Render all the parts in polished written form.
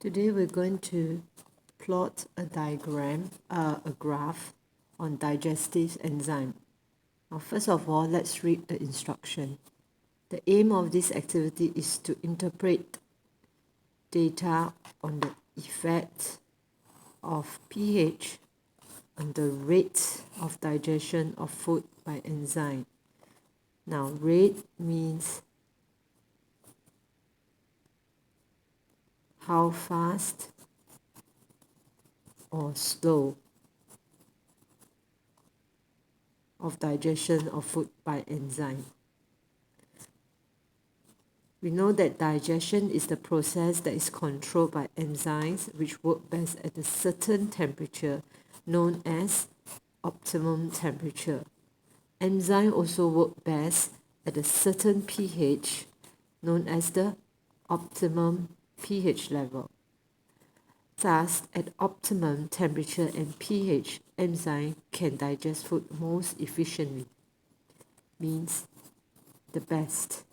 Today we're going to plot a graph on digestive enzyme. Now first of all, let's read the instruction. The aim of this activity is to interpret data on the effect of pH on the rate of digestion of food by enzyme. Now rate means how fast or slow of digestion of food by enzyme. We know that digestion is the process that is controlled by enzymes which work best at a certain temperature known as optimum temperature. Enzymes also work best at a certain pH known as the optimum pH level. Thus, at optimum temperature and pH, enzyme can digest food most efficiently, means the best.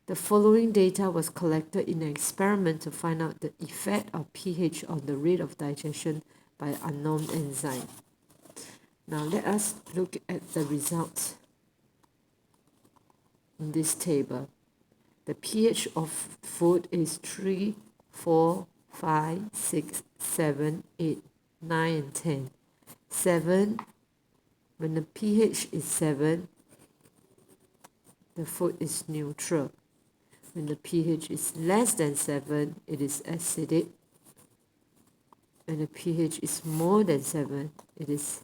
The following data was collected in an experiment to find out the effect of pH on the rate of digestion by unknown enzyme. Now let us look at the results in this table. The pH of food is 3, 4, 5, 6, 7, 8, 9, and 10. 7, when the pH is 7, the food is neutral. When the pH is less than 7, it is acidic. When the pH is more than 7, it is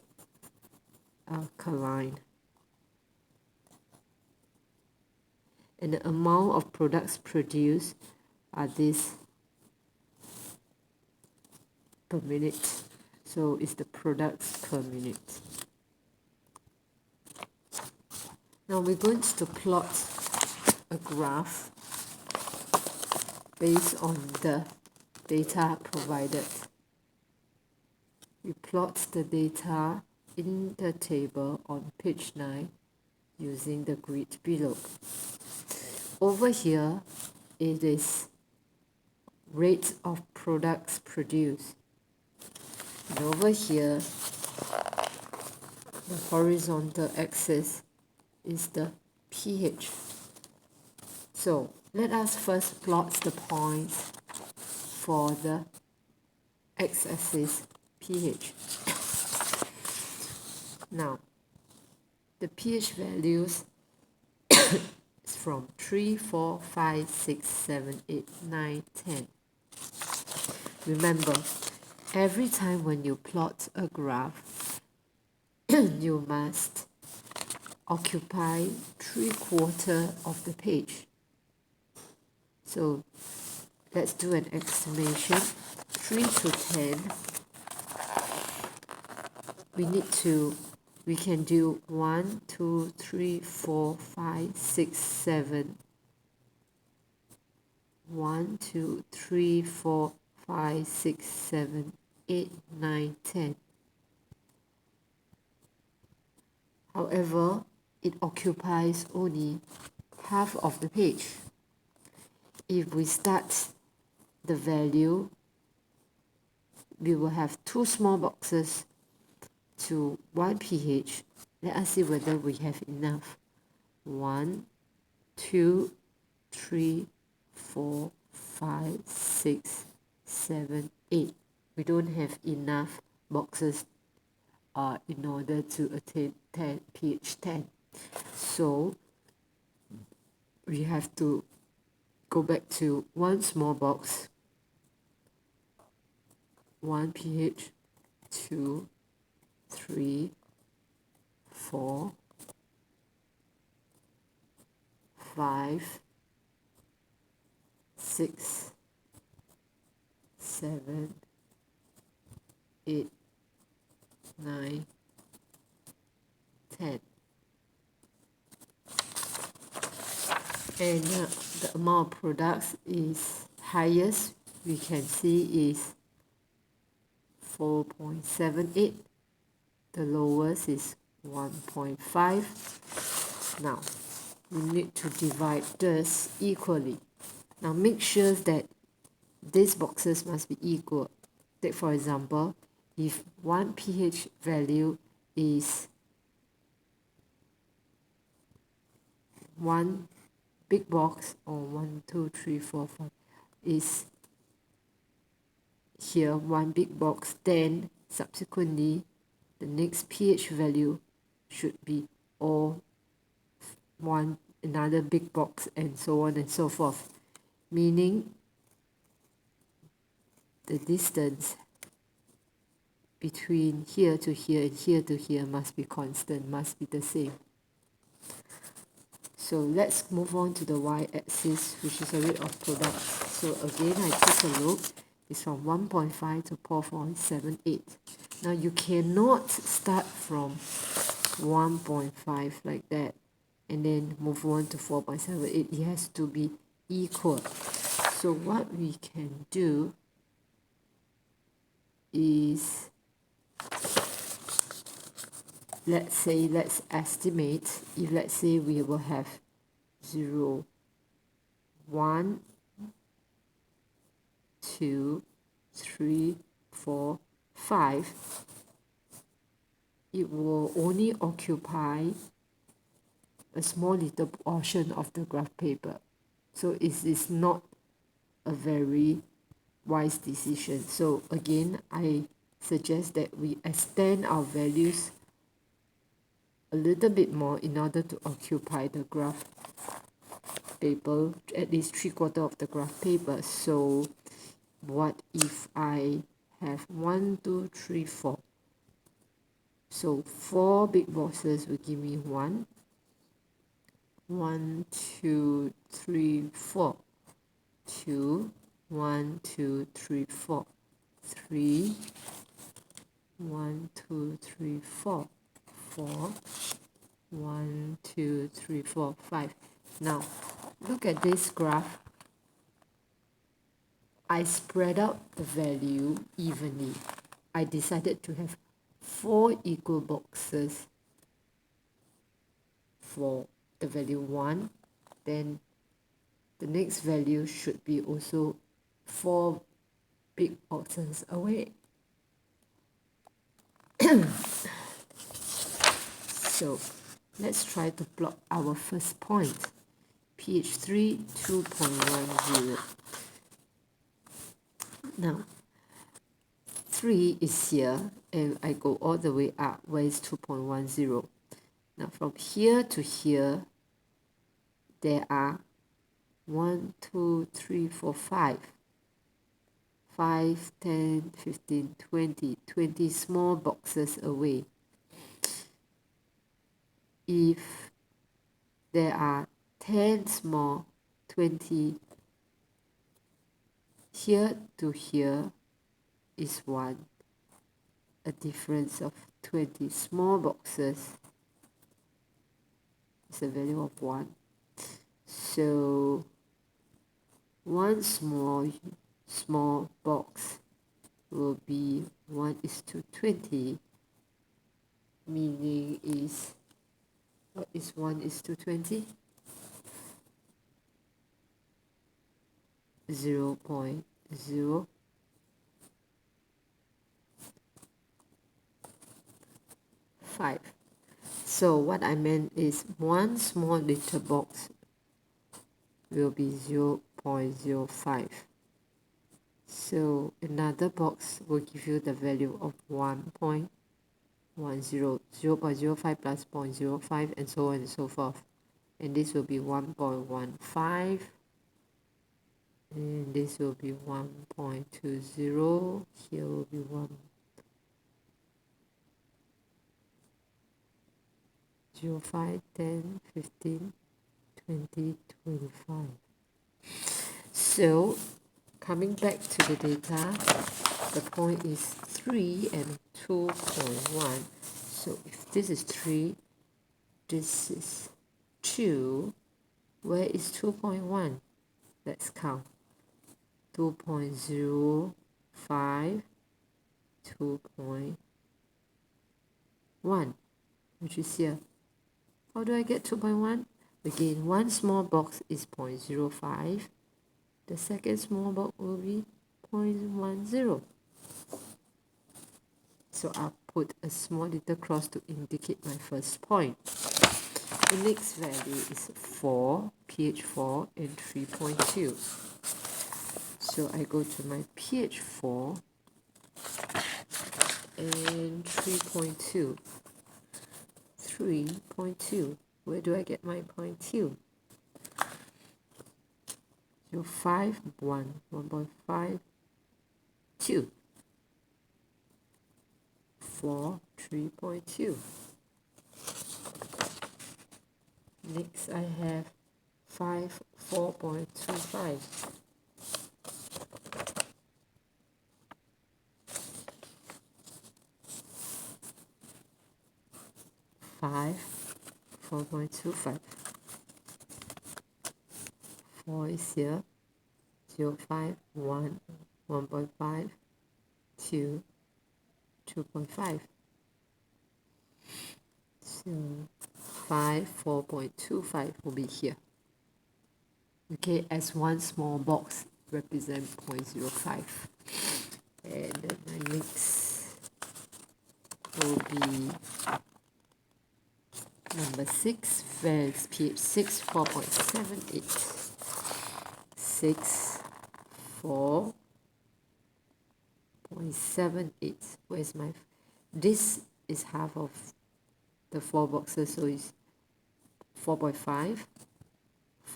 alkaline. And the amount of products produced are this per minute. So it's the products per minute. Now we're going to plot a graph based on the data provided. We plot the data in the table on page 9 using the grid below. Over here, it is rate of products produced. And over here, the horizontal axis is the pH. So let us first plot the points for the x-axis pH. Now, the pH values is from 3, 4, 5, 6, 7, 8, 9, 10. Remember, every time when you plot a graph, you must occupy 3/4 of the page. So let's do an estimation. 3 to 10. We can do 1, 2, 3, 4, 5, 6, 7. 1, 2, 3, 4, 5, 6, 7, 8, 9, 10. However, it occupies only half of the page. If we start the value, we will have 2 small boxes to 1 pH. Let us see whether we have enough. 1, 2, 3, 4, 5, 6, 7, 8. We don't have enough boxes in order to attain pH 10. So we have to go back to 1 small box, 1 pH, 2, 3, 4, 5, 6, 7, 8, 9, 10. And the amount of products is highest we can see is 4.78. The lowest is 1.5. Now we need to divide this equally. Now make sure that these boxes must be equal. Take for example, if one pH value is one big box, or 1, 2, 3, 4, 5 is here one big box, then subsequently the next pH value should be all another big box, and so on and so forth, meaning the distance between here to here and here to here must be constant, must be the same. So let's move on to the y-axis, which is the rate of products. So again, I take a look. It's from 1.5 to 4.78. Now you cannot start from 1.5 like that and then move on to 4.78. It has to be equal. So what we can do is, let's estimate, if let's say we will have 0, 1, 2, 3, 4, 5, it will only occupy a small little portion of the graph paper. So it is not a very wise decision. So again, I suggest that we extend our values a little bit more in order to occupy the graph paper, at least 3/4 of the graph paper. So what if I have 1, 2, 3, 4? So 4 big boxes will give me 1, 2, 3, 4, 2, 1, 2, 3, 4, 3, 1, 2, 3, 4, 4, 1, 2, 3, 4, 5. Now look at this graph. I spread out the value evenly. I decided to have 4 equal boxes for the value 1. Then the next value should be also 4 big boxes away. So let's try to plot our first point. pH 3, 2.10. Now 3 is here, and I go all the way up, where is 2.10. Now from here to here, there are 1, 2, 3, 4, 5, 5, 10, 15, 20 small boxes away. If there are 10 small, 20, here to here is 1, a difference of 20 small boxes is a value of 1. So one small box will be 1:20, meaning is, what is 1:20? 0.0. So what I meant is one small little box will be 0.05. So another box will give you the value of 1.10, 0.05 plus 0.05, and so on and so forth. And this will be 1.15, and this will be 1.20. Here will be 0.05, 10, 15, 20, 25. So coming back to the data, the point is 3 and 2.1. So if this is 3, this is 2. Where is 2.1? Let's count. 2.05, 2.1, which is here. How do I get 2.1? Again, one small box is 0.05. The second small box will be 0.10. So I'll put a small little cross to indicate my first point. The next value is 4, pH 4 and 3.2. So I go to my pH 4 and 3.2. 3.2. Where do I get my 0.2? 0.5, 1, 1.5, 2. 4, 3.2. Next I have 5, 4.25. 5, 4.25. 4 is here. 0, 5, 1, 1.5, 2, 2.5. So 5, 4.25 will be here. Okay, as one small box represent 0.05. And then my next will be number 6, where is pH 6, 4.78. 6, 4.78. Where's my... This is half of the 4 boxes, so it's 4.5,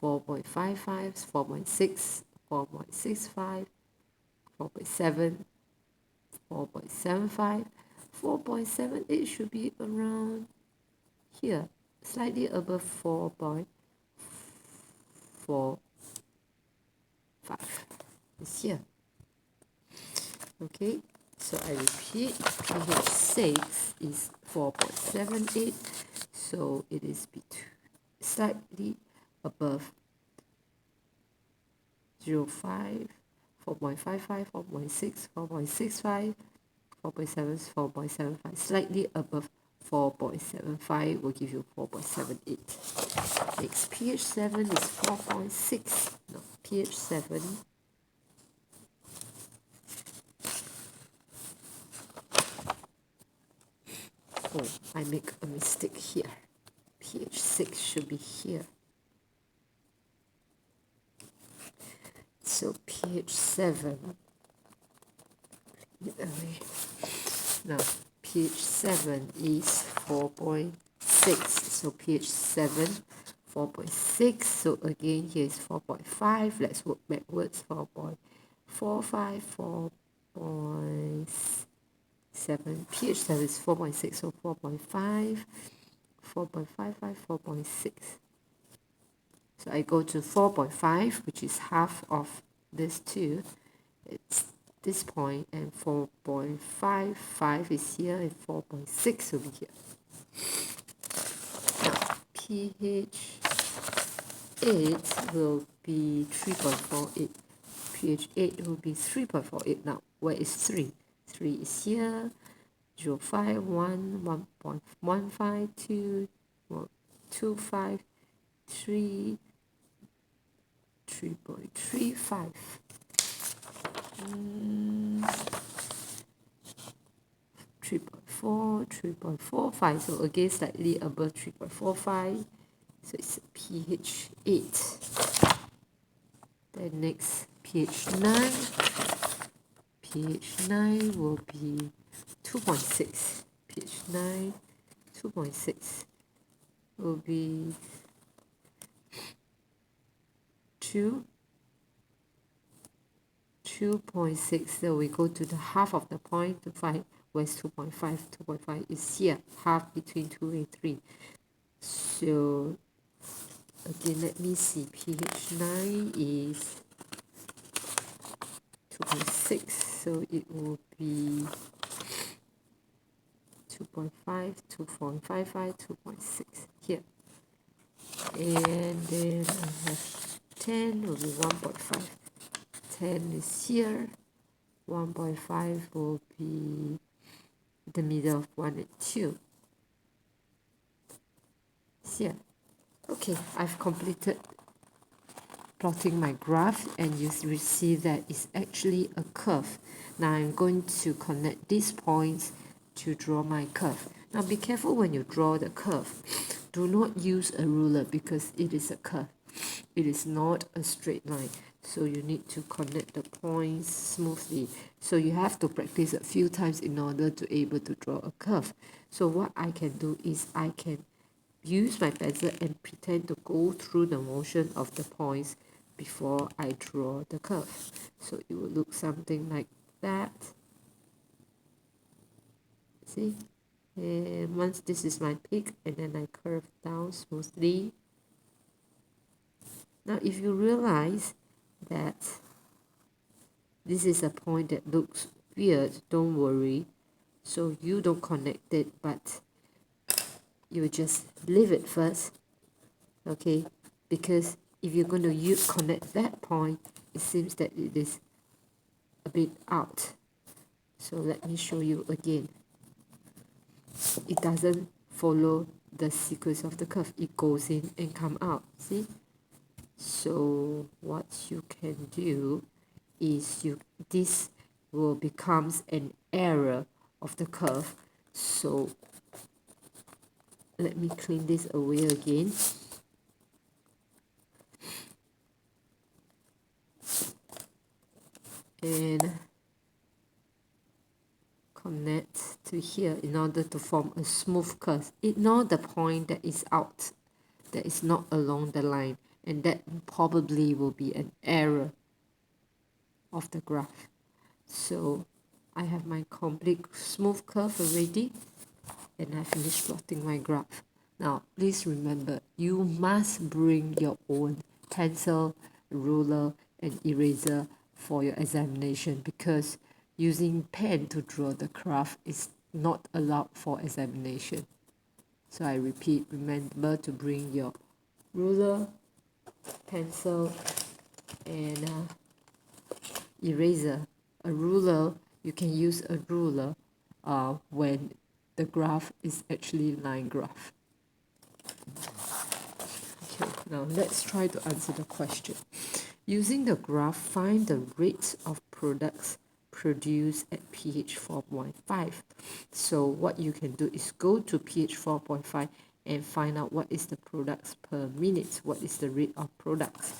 4.55, 4.6, 4.65, 4.7, 4.75, 4.78 should be around here, slightly above 4.45. It's here. Okay, so I repeat, pH 6 is 4.78, so it is slightly above 0.5, 4.55, 4.6, 4.65, 4.7, 4.75, slightly above 4.75 will give you 4.78. Next, pH 7 is 4.6. No, pH 7 oh, I make a mistake here. pH 6 should be here. So pH 7. Now pH 7 is 4.6. So pH 7, 4.6. So again here is 4.5. Let's work backwards. 4.45, 4.7. pH 7 is 4.6. So 4.5, 4.55, 4.6. So I go to 4.5, which is half of this two. It's this point, and 4.55 is here, and 4.6 will be here. Now, pH 8 will be 3.48. pH 8 will be 3.48. Now, where is 3? 3 is here. 0.5, 1, 1.15, 2, 2.5, 3, 3.35. 3.4, 3.45. So again, slightly above 3.45. So it's pH 8. Then next, pH 9. pH 9 will be 2.6. pH 9, 2.6 will be 2.6. So we go to the half of the point to find where's 2.5. 2.5 is here, half between 2 and 3. So again, let me see. pH 9 is 2.6. So it will be 2.5, 2.55, 2.6 here. And then I have 10 will be 1.5. 10 is here. 1.5 will be the middle of 1 and 2. It's here. Okay, I've completed plotting my graph, and you will see that it's actually a curve. Now I'm going to connect these points to draw my curve. Now be careful when you draw the curve. Do not use a ruler because it is a curve. It is not a straight line. So you need to connect the points smoothly. So you have to practice a few times in order to be able to draw a curve. So what I can do is I can use my pencil and pretend to go through the motion of the points before I draw the curve. So it will look something like that. See? And once this is my peak, and then I curve down smoothly. Now if you realize that this is a point that looks weird, don't worry. So you don't connect it, but you just leave it first, okay? Because if you're going to connect that point, it seems that it is a bit out. So let me show you again. It doesn't follow the sequence of the curve. It goes in and come out, see? So what you can do is this will becomes an error of the curve. So let me clean this away again. And connect to here in order to form a smooth curve. Ignore the point that is out, that is not along the line, and that probably will be an error of the graph. So I have my complete smooth curve already, and I finished plotting my graph. Now please remember, you must bring your own pencil, ruler and eraser for your examination, because using pen to draw the graph is not allowed for examination. So I repeat, remember to bring your ruler, pencil and eraser. A ruler, you can use a ruler when the graph is actually line graph. Okay, now let's try to answer the question. Using the graph, find the rates of products produced at pH 4.5. So what you can do is go to pH 4.5 and find out what is the products per minute, what is the rate of products.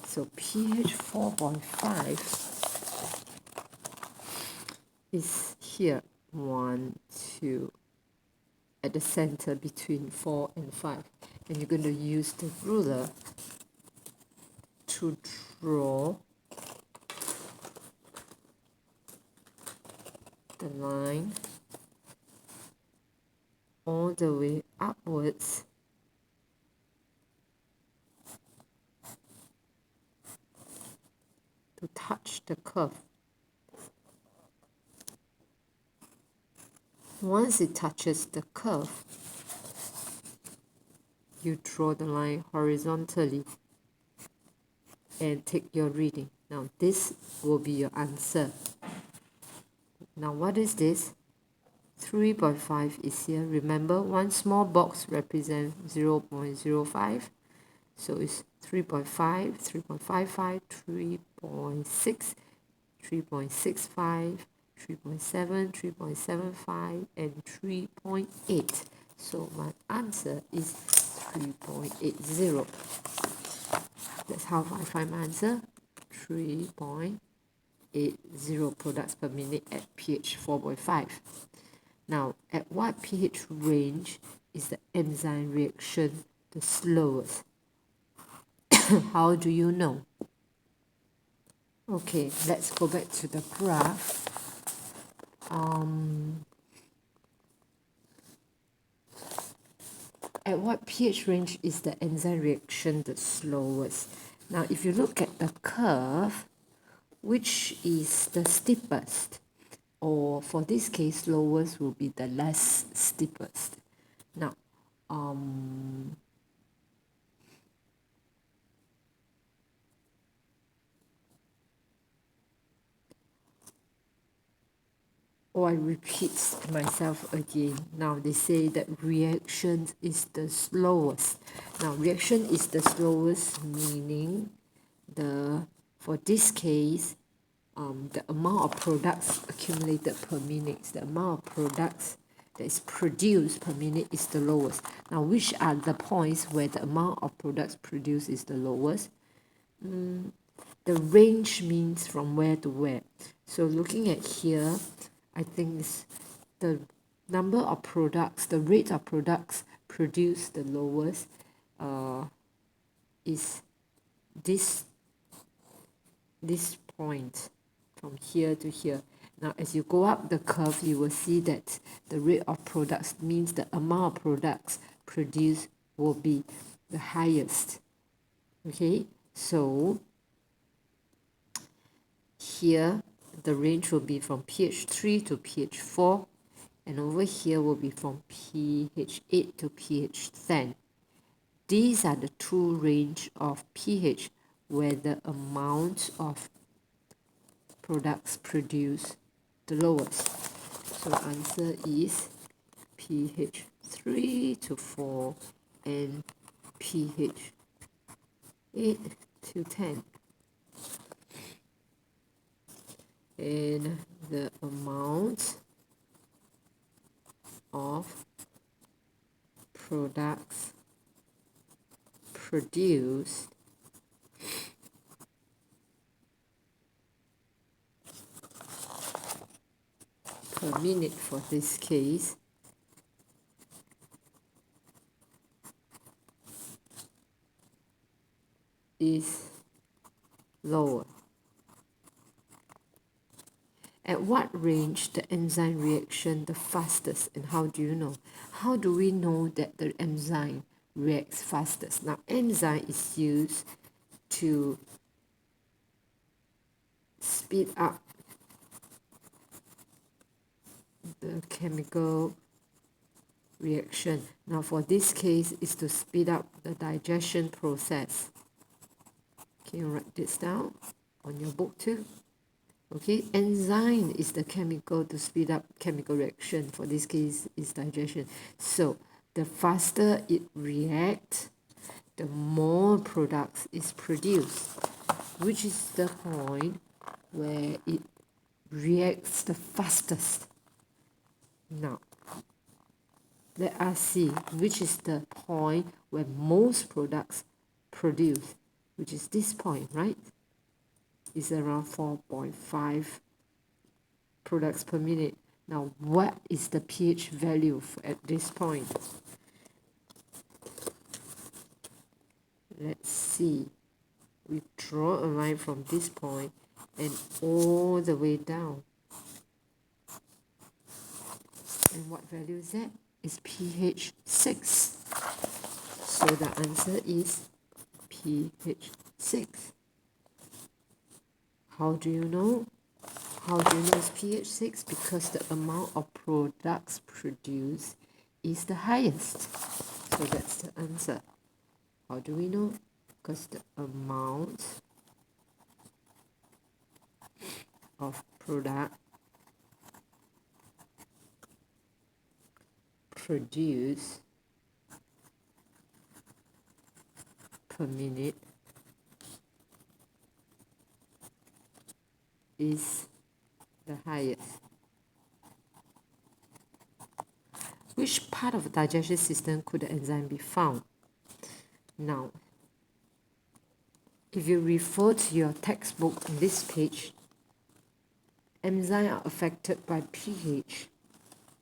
So pH 4.5 is here, 1, 2, at the center between 4 and 5. And you're going to use the ruler to draw the line all the way upwards to touch the curve. Once it touches the curve, you draw the line horizontally and take your reading. Now this will be your answer. Now what is this? 3.5 is here. Remember, one small box represents 0.05. So it's 3.5, 3.55, 3.6, 3.65, 3.7, 3.75, and 3.8. So my answer is 3.80. That's how I find my answer. 3.80 products per minute at pH 4.5. Now, at what pH range is the enzyme reaction the slowest? How do you know? Okay, let's go back to the graph. At what pH range is the enzyme reaction the slowest? Now, if you look at the curve, which is the steepest? Or for this case, slowest will be the less steepest. Now, I repeat myself again. Now they say that reaction is the slowest. Now reaction is the slowest, meaning for this case, the amount of products accumulated per minute, the amount of products that is produced per minute is the lowest. Now, which are the points where the amount of products produced is the lowest? The range means from where to where. So looking at here, I think it's the number of products, the rate of products produced the lowest is this point from here to here. Now, as you go up the curve, you will see that the rate of products means the amount of products produced will be the highest. Okay, so here the range will be from pH 3 to pH 4, and over here will be from pH 8 to pH 10. These are the two range of pH where the amount of products produced the lowest. So the answer is pH 3 to 4 and pH 8 to 10. And the amount of products produced per minute for this case is lower. At what range the enzyme reaction the fastest, and how do you know? How do we know that the enzyme reacts fastest? Now, enzyme is used to speed up the chemical reaction. Now, for this case, is to speed up the digestion process. Can you write this down on your book too? Okay, enzyme is the chemical to speed up chemical reaction. For this case, is digestion. So the faster it reacts, the more products is produced, which is the point where it reacts the fastest. Now, let us see which is the point where most products produce, which is this point, right? Is around 4.5 products per minute. Now, what is the pH value at this point? Let's see. We draw a line from this point and all the way down. And what value is that? It's pH 6. So the answer is pH 6. How do you know? How do you know it's pH 6? Because the amount of products produced is the highest. So that's the answer. How do we know? Because the amount of product produced per minute is the highest. Which part of the digestive system could the enzyme be found? Now, if you refer to your textbook on this page, enzymes are affected by pH.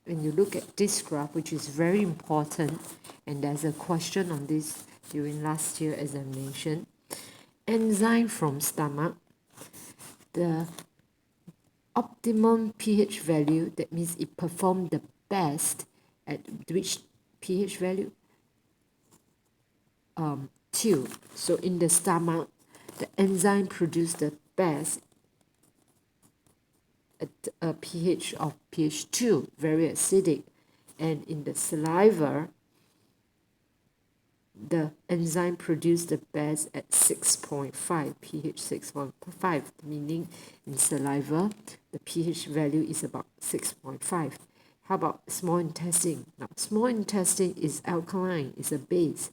When you look at this graph, which is very important, and there's a question on this during last year examination, enzyme from stomach, the optimum pH value, that means it performed the best at which pH value? 2. So in the stomach, the enzyme produced the best at a pH of pH 2, very acidic. And in the saliva, the enzyme produced the best at 6.5, pH 6.5, meaning in saliva, the pH value is about 6.5. How about small intestine? Now, small intestine is alkaline, it's a base.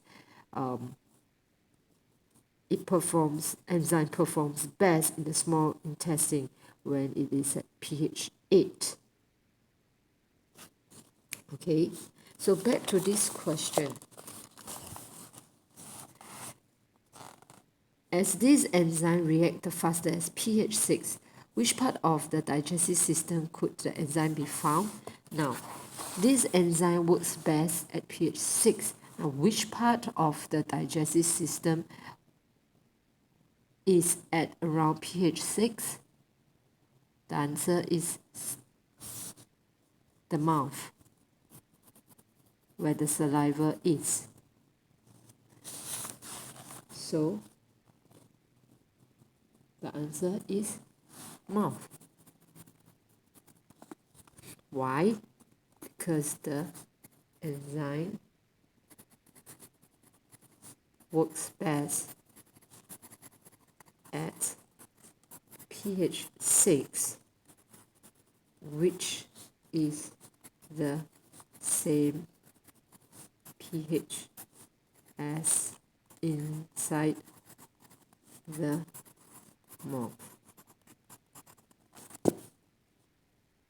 enzyme performs best in the small intestine when it is at pH 8. Okay, so back to this question. As this enzyme reacts faster at pH 6, which part of the digestive system could the enzyme be found? Now, this enzyme works best at pH 6. Now, which part of the digestive system is at around pH 6? The answer is the mouth, where the saliva is. So, the answer is mouth. Why? Because the enzyme works best at pH 6, which is the same pH as inside the mouth.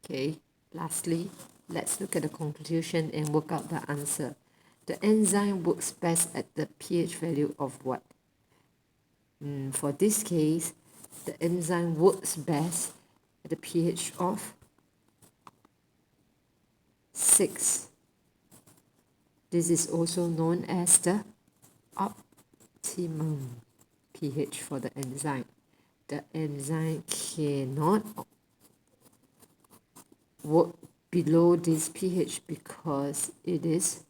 Okay, lastly, let's look at the conclusion and work out the answer. The enzyme works best at the pH value of what? For this case, the enzyme works best at the pH of 6. This is also known as the optimum pH for the enzyme. The enzyme cannot work below this pH because it is,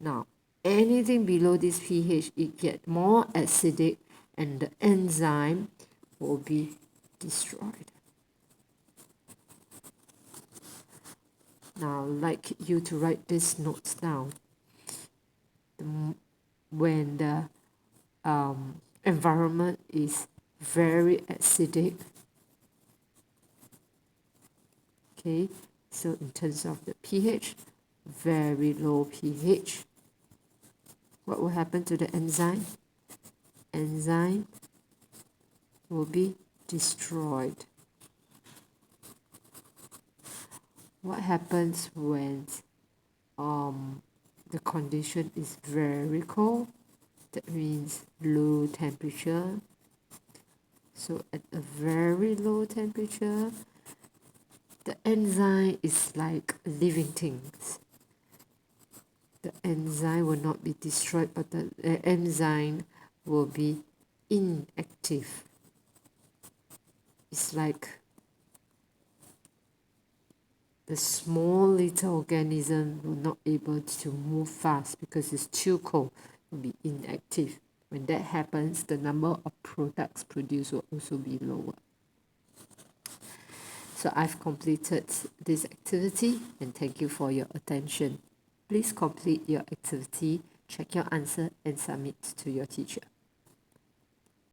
now anything below this pH, it gets more acidic and the enzyme will be destroyed. Now, I'd like you to write these notes down. When the environment is very acidic, okay, so in terms of the pH, very low pH, what will happen to the enzyme? Enzyme will be destroyed. What happens when the condition is very cold? That means low temperature. So at a very low temperature, the enzyme is like living things. The enzyme will not be destroyed, but the enzyme will be inactive. It's like the small little organism will not able to move fast because it's too cold, will be inactive. When that happens, the number of products produced will also be lower. So I've completed this activity and thank you for your attention. Please complete your activity, check your answer and submit to your teacher.